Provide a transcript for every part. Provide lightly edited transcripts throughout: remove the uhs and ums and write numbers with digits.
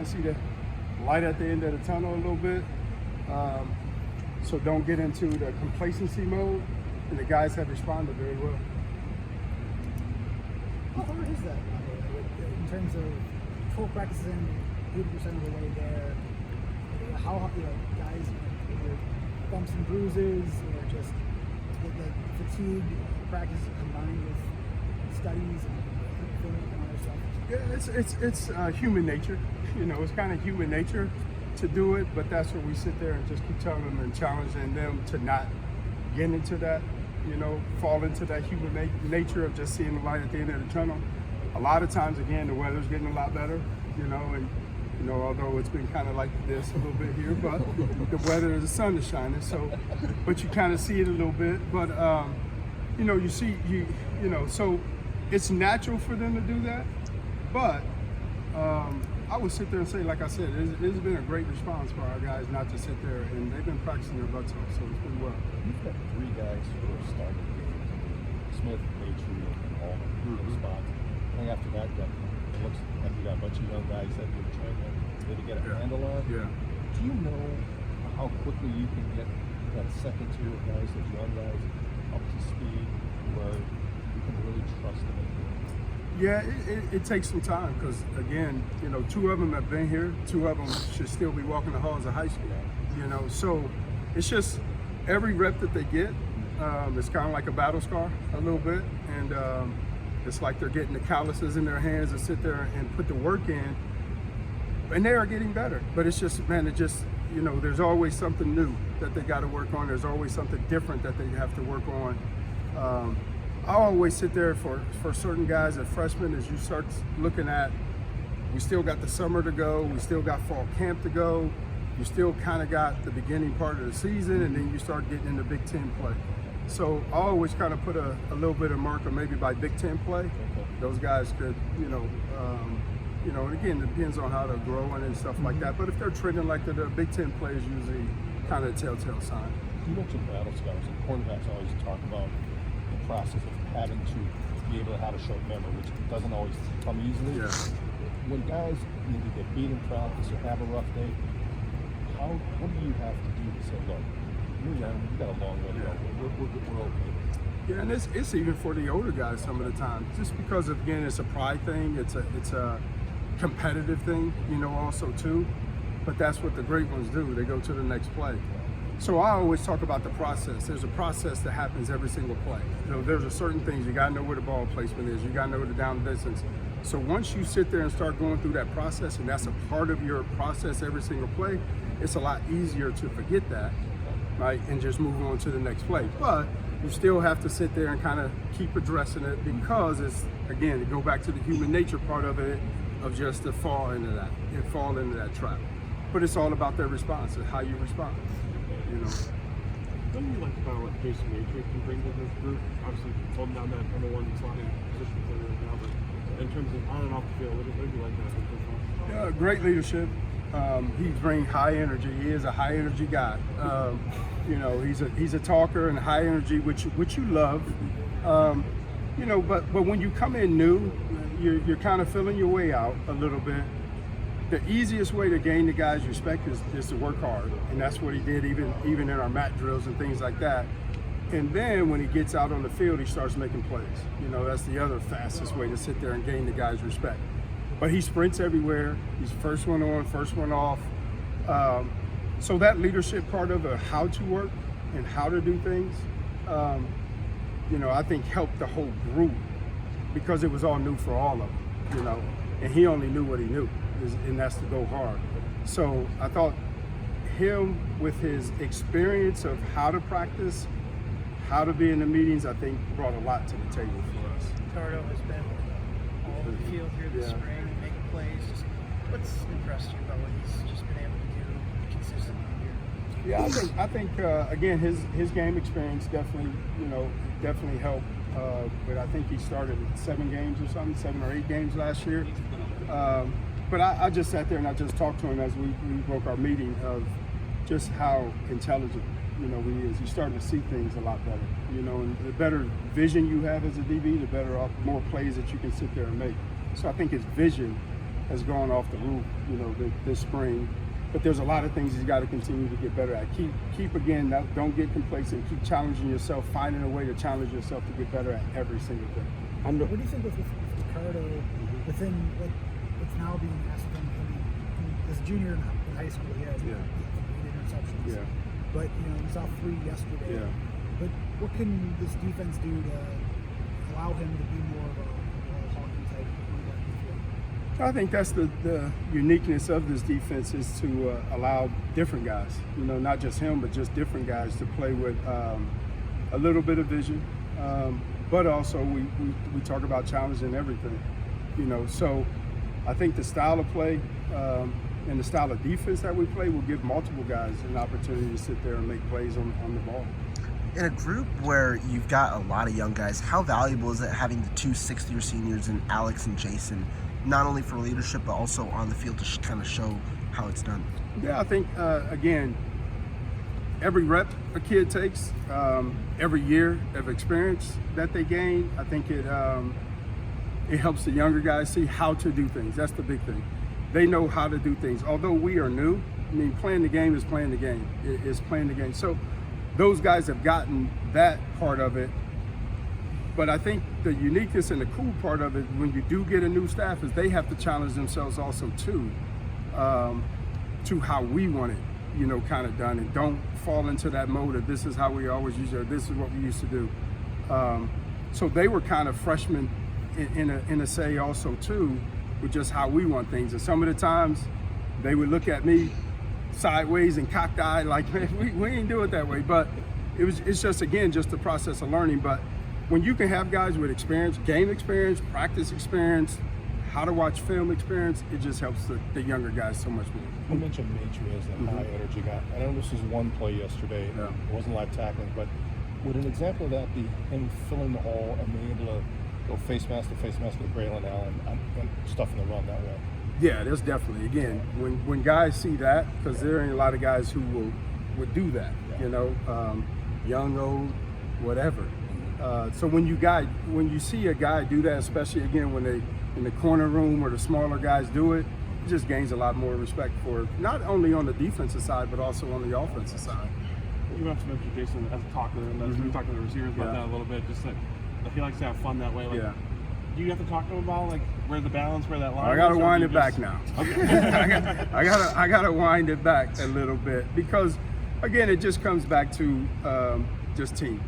See the light at the end of the tunnel a little bit. So don't get into the complacency mode, and the guys have responded very well. How hard is that, in terms of full practicing 80% of the way there? How guys, either bumps and bruises or just the fatigue practice combined with studies and film and other stuff? Yeah, it's human nature. It's kind of human nature to do it, but that's where we sit there and just keep telling them and challenging them to not get into that, fall into that human nature of just seeing the light at the end of the tunnel. A lot of times, again, the weather's getting a lot better, and although it's been kind of like this a little bit here, but the weather, the sun is shining, so, but you kind of see it a little bit, but, so it's natural for them to do that, but I would sit there and say, like I said, it's been a great response for our guys not to sit there, and they've been practicing their butts off, so it's been well. You've got three guys who are starting the game: Smith, Matry, and Allman in those spots. And after that, it looks like you got a bunch of young guys that you're trying to maybe get a handle on. Yeah. Do you know how quickly you can get that second tier of guys, those young guys, up to speed where you can really trust them? Yeah, it takes some time because, again, two of them have been here. Two of them should still be walking the halls of high school, So it's just every rep that they get, it's kind of like a battle scar a little bit. And it's like they're getting the calluses in their hands to sit there and put the work in. And they are getting better. But it's just, man, there's always something new that they got to work on. There's always something different that they have to work on. I always sit there for certain guys as freshmen, as you start looking at, we still got the summer to go, we still got fall camp to go, you still kind of got the beginning part of the season, and then you start getting into Big Ten play. So I always kind of put a little bit of marker maybe by Big Ten play. Those guys could, and again, it depends on how they're growing and stuff like that. But if they're trending like the Big Ten play is usually kind of a telltale sign. You mentioned battle scars, and cornerbacks always talk about the process of having to be able to have a short memory, which doesn't always come easily. Yeah. When guys maybe get beat in practice or have a rough day, what do you have to do to say, look, you're young, you got a long way to go, we're okay? Yeah, and it's even for the older guys some of the time, just because of, again, it's a pride thing, it's a competitive thing, also too. But that's what the great ones do. They go to the next play. So I always talk about the process. There's a process that happens every single play. There's a certain things, you gotta know where the ball placement is, you gotta know the down distance. So once you sit there and start going through that process, and that's a part of your process every single play, it's a lot easier to forget that, right, and just move on to the next play. But you still have to sit there and kind of keep addressing it because it's, again, to go back to the human nature part of it, of just to fall into that trap. But it's all about their response and how you respond. What do you like about what Jason Matry can bring to this group? Obviously, holding down that number one slotting position for right now, but in terms of on and off the field, what do you like that? Yeah, great leadership. He brings high energy. He is a high energy guy. He's a talker and high energy, which you love. But when you come in new, you're kind of feeling your way out a little bit. The easiest way to gain the guy's respect is to work hard, and that's what he did even in our mat drills and things like that. And then when he gets out on the field, he starts making plays. That's the other fastest way to sit there and gain the guy's respect. But he sprints everywhere. He's first one on, first one off. So that leadership part of how to work and how to do things, I think helped the whole group because it was all new for all of them, and he only knew what he knew. And that's to go hard. So I thought him with his experience of how to practice, how to be in the meetings, I think brought a lot to the table for us. Ricardo has been all over the field here this spring, making plays. Just what's impressed you about what he's just been able to do consistently here? Yeah, I think again his game experience definitely helped. But I think he started 7 games or something, 7 or 8 games last year. But I just sat there and I just talked to him as we broke our meeting of just how intelligent, he is. You start to see things a lot better, and the better vision you have as a DB, the better, more plays that you can sit there and make. So I think his vision has gone off the roof, this spring. But there's a lot of things he's got to continue to get better at. Keep again, don't get complacent. Keep challenging yourself, finding a way to challenge yourself to get better at every single thing. What do you think with Ricardo within what's now being asked from him? As a junior in high school, he had 8 interceptions. Yeah. But we saw 3 yesterday. Yeah. But what can this defense do to allow him to be more of a hockey type quarterback in the field? I think that's the uniqueness of this defense is to allow different guys, not just him, but just different guys to play with a little bit of vision. But also we talk about challenging everything, So I think the style of play and the style of defense that we play will give multiple guys an opportunity to sit there and make plays on the ball. In a group where you've got a lot of young guys, how valuable is it having the 2 sixth-year seniors in Alex and Jason, not only for leadership but also on the field to kind of show how it's done? Yeah, I think, again, every rep a kid takes, every year of experience that they gain, I think it helps the younger guys see how to do things. That's the big thing. They know how to do things. Although we are new, playing the game is playing the game. It's playing the game. So those guys have gotten that part of it. But I think the uniqueness and the cool part of it, when you do get a new staff, is they have to challenge themselves also too, to how we want it, kind of done, and don't fall into that mode of this is how we always use it, or this is what we used to do. So they were kind of freshmen in a say also too, with just how we want things. And some of the times they would look at me sideways and cocked-eyed like, man, we ain't do it that way. But it's just, again, just the process of learning. But when you can have guys with experience, game experience, practice experience, how to watch film experience, it just helps the younger guys so much more. You mentioned Matry as a high energy guy. I know this was one play yesterday. Yeah. It wasn't live tackling, but would an example of that be him filling the hole and being able to go face mask with Braylon Allen and stuff in the run that way? Yeah, there's definitely, again, when guys see that, because there ain't a lot of guys who would do that, young, old, whatever. So when you see a guy do that, especially again when they in the corner room or the smaller guys do it, it just gains a lot more respect for it, not only on the defensive side but also on the offensive side. You have to mention Jason as a talker, and we were talking to the receivers about that a little bit. Just that he likes to have fun that way. Like, do you have to talk to him about where the balance, where that line? I gotta wind it back now. Okay. I gotta wind it back a little bit because, again, it just comes back to just team.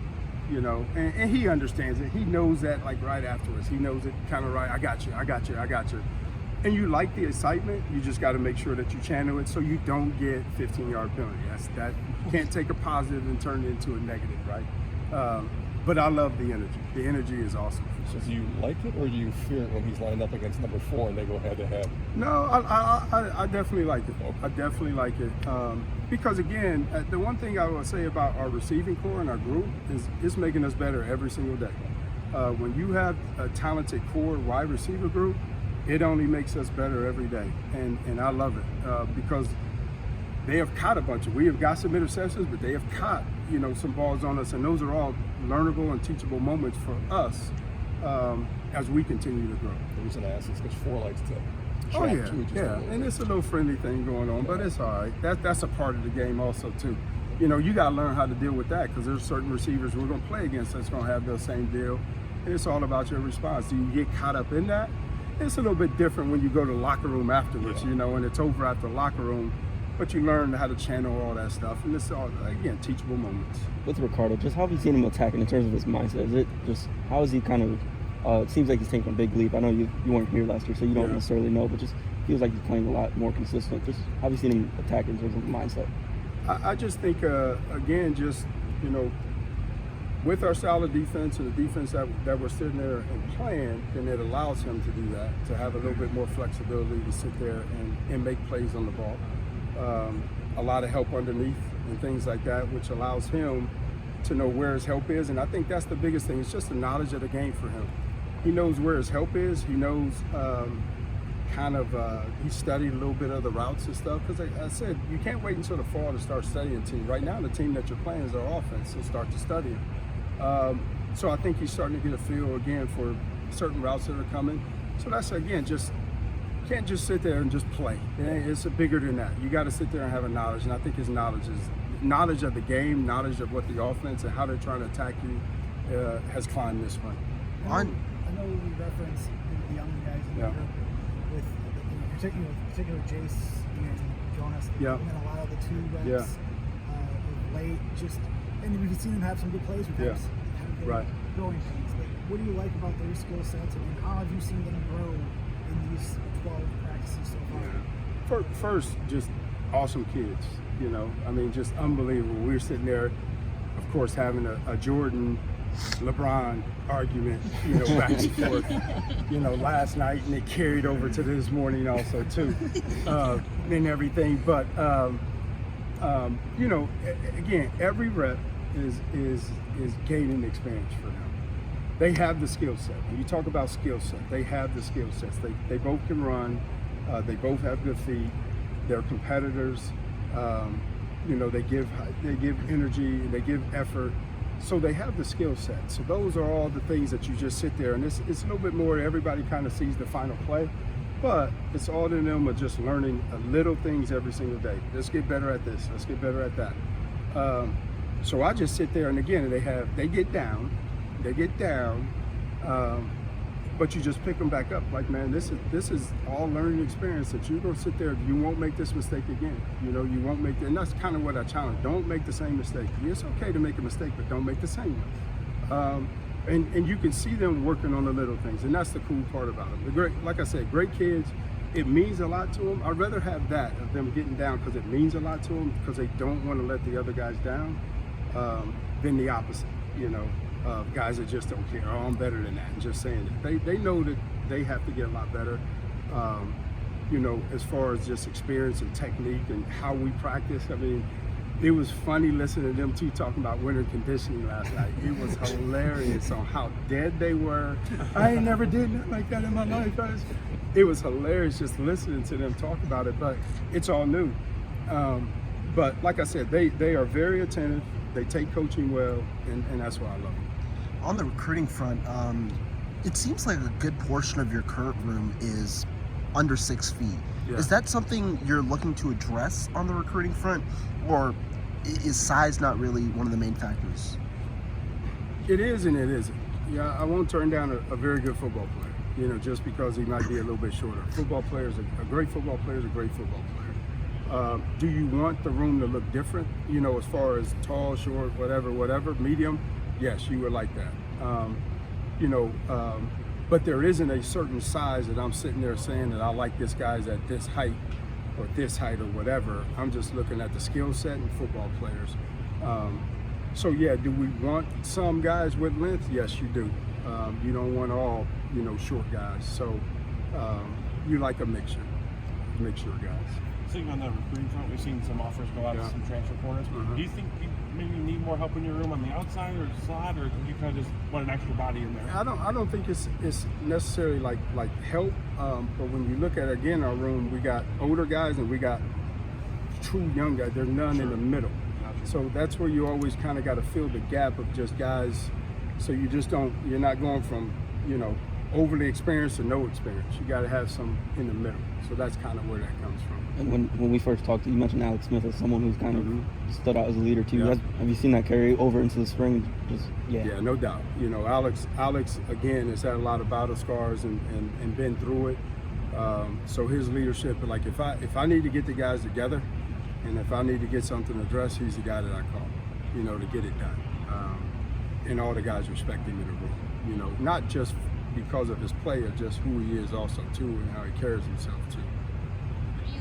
And he understands it. He knows that like afterwards. He knows it kind of right. I got you. And you like the excitement. You just got to make sure that you channel it so you don't get 15-yard penalty. That you can't take a positive and turn it into a negative, right? But I love the energy. The energy is awesome. So do you like it, or do you fear it when he's lined up against number 4 and they go head to head? No, I definitely like it. I definitely like it. Because again, the one thing I will say about our receiving core and our group is it's making us better every single day. When you have a talented core wide receiver group, it only makes us better every day. And I love it because they have caught a bunch we have got some interceptions, but they have caught, some balls on us, and those are all learnable and teachable moments for us as we continue to grow. The reason I ask is because 4 likes to Oh yeah, and it's a little friendly thing going on, but it's all right. That's a part of the game also too. You got to learn how to deal with that because there's certain receivers we're going to play against that's going to have the same deal. And it's all about your response. Do you get caught up in that? It's a little bit different when you go to the locker room afterwards, and it's over after the locker room. But you learn how to channel all that stuff, and it's all, again, teachable moments. With Ricardo, just how have you seen him attacking in terms of his mindset? Is it just, how is he kind of, it seems like he's taking a big leap. I know you weren't here last year, so you don't necessarily know, but just feels like he's playing a lot more consistent. Just how have you seen him attack in terms of mindset? I just think, again, just, with our style of defense and the defense that we're sitting there and playing, then it allows him to do that, to have a little bit more flexibility to sit there and make plays on the ball. A lot of help underneath and things like that, which allows him to know where his help is. And I think that's the biggest thing. It's just the knowledge of the game for him. He knows where his help is. He knows he studied a little bit of the routes and stuff. Because I said, you can't wait until the fall to start studying team. Right now, the team that you're playing is our offense, so start to study it. So I think he's starting to get a feel again for certain routes that are coming. So that's, again, just can't just sit there and just play. It's bigger than that. You got to sit there and have a knowledge, and I think his knowledge is knowledge of the game, knowledge of what the offense and how they're trying to attack you has climbed this one. I know we reference the young guys in the Yeah. group with, particular Jace and Jonas, Yeah. and then a lot of the two reps Yeah. of late. And we've seen them have some good plays with Yeah. them. Right. Growing things. But what do you like about their skill sets, and how have you seen them grow in these 12 practices so far? First, just awesome kids. I mean, just unbelievable. We were sitting there, of course, having a Jordan LeBron argument, back and forth, last night, and it carried over to this morning also too, and everything. But again, every rep is gaining experience for them. They have the skill set. When you talk about skill set, they have the skill sets. They both can run. They both have good feet. They're competitors. They give energy. They give effort. So they have the skill set. So those are all the things that you just sit there, and it's a little bit more. Everybody kind of sees the final play, but it's all in them of just learning little things every single day. Let's get better at this. Let's get better at that. So I just sit there, and again, they get down, but you just pick them back up. Like, man, this is all learning experience that you're gonna sit there. You won't make this mistake again. You won't make and that's kind of what I challenge. Don't make the same mistake. It's okay to make a mistake, but don't make the same one. And you can see them working on the little things, and that's the cool part about them. Like I said, great kids. It means a lot to them. I'd rather have that of them getting down because it means a lot to them because they don't want to let the other guys down, than the opposite. Guys that just don't care. Oh, I'm better than that. And just saying it. They know that they have to get a lot better. As far as just experience and technique and how we practice. I mean, it was funny listening to them two talking about winter conditioning last night. It was hilarious on how dead they were. I ain't never did nothing like that in my life, guys. It was hilarious just listening to them talk about it, but it's all new. But like I said, they are very attentive. They take coaching well, and that's why I love them. On the recruiting front, it seems like a good portion of your current room is under 6 feet. Yeah. Is that something you're looking to address on the recruiting front, or is size not really one of the main factors? It is and it isn't. Yeah, I won't turn down a very good football player, just because he might be a little bit shorter. Football players, a great football player is a great football player. Do you want the room to look different, as far as tall, short, whatever, medium? Yes, you would like that. But there isn't a certain size that I'm sitting there saying that I like this guy's at this height or whatever. I'm just looking at the skill set and football players. So yeah, do we want some guys with length? Yes, you do. You don't want all, short guys. So you like a mixture of guys. Sitting on that recruiting front, we've seen some offers go out to some transfer corners. Do you think you maybe need more help in your room on the outside or slot, or do you kind of just want an extra body in there? I don't think it's necessarily like help, but when you look at again our room, we got older guys and we got true young guys. There's none in the middle, so that's where you always kind of got to fill the gap of just guys. So you're not going from overly experienced to no experience. You got to have some in the middle. So that's kind of where that comes from. And when we first talked to you, mentioned Alex Smith as someone who's kind of stood out as a leader too. Yeah. Have you seen that carry over into the spring? Yeah, no doubt. Alex again has had a lot of battle scars and been through it. So his leadership, like if I need to get the guys together, and if I need to get something addressed, he's the guy that I call, to get it done. And all the guys respect him in the room. Not just because of his play, or just who he is also too, and how he carries himself too.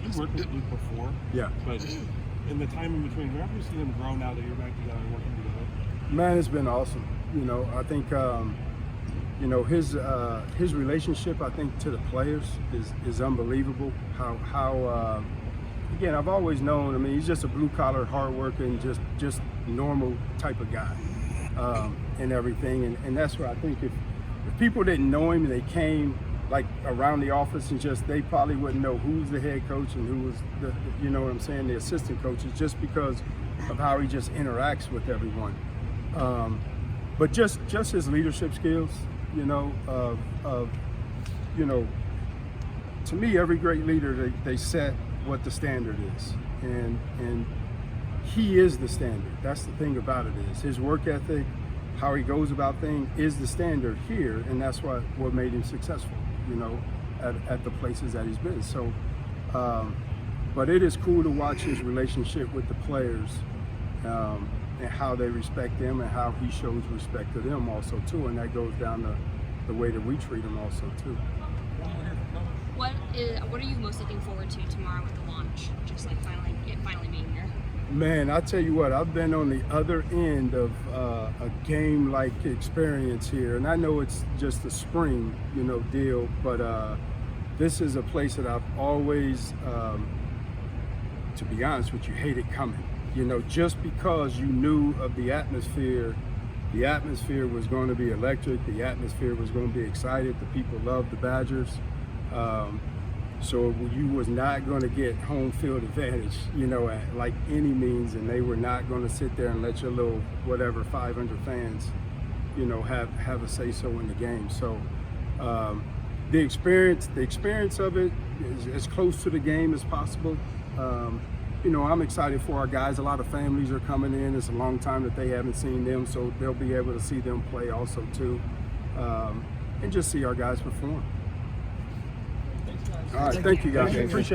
You've worked with Luke before. Yeah. But in the time in between, have you seen him grow now that you're back together and working together? Man, it's been awesome. I think his relationship, I think, to the players is unbelievable. How again, I've always known. I mean, he's just a blue collar, hardworking, just normal type of guy, and everything. And that's where I think if people didn't know him and they came like around the office and they probably wouldn't know who's the head coach and who was the assistant coaches, just because of how he just interacts with everyone. But just his leadership skills, to me, every great leader, they set what the standard is, and he is the standard. That's the thing about it is his work ethic, how he goes about things is the standard here, and that's what made him successful, you know, at the places that he's been. So, but it is cool to watch his relationship with the players, and how they respect him and how he shows respect to them also too, and that goes down to the way that we treat him also too. What are you most looking forward to tomorrow with the launch? Just like finally being here. Man, I tell you what, I've been on the other end of a game-like experience here, and I know it's just a spring, you know, deal, but this is a place that I've always, to be honest with you, hated coming. You know, just because you knew of the atmosphere was going to be electric, the atmosphere was going to be excited, the people loved the Badgers. So you was not going to get home field advantage, you know, at like any means, and they were not going to sit there and let your little whatever 500 fans, you know, have a say so in the game. So the experience of it is as close to the game as possible. You know, I'm excited for our guys. A lot of families are coming in. It's a long time that they haven't seen them, so they'll be able to see them play also too, and just see our guys perform. All right, thank you guys. Appreciate it.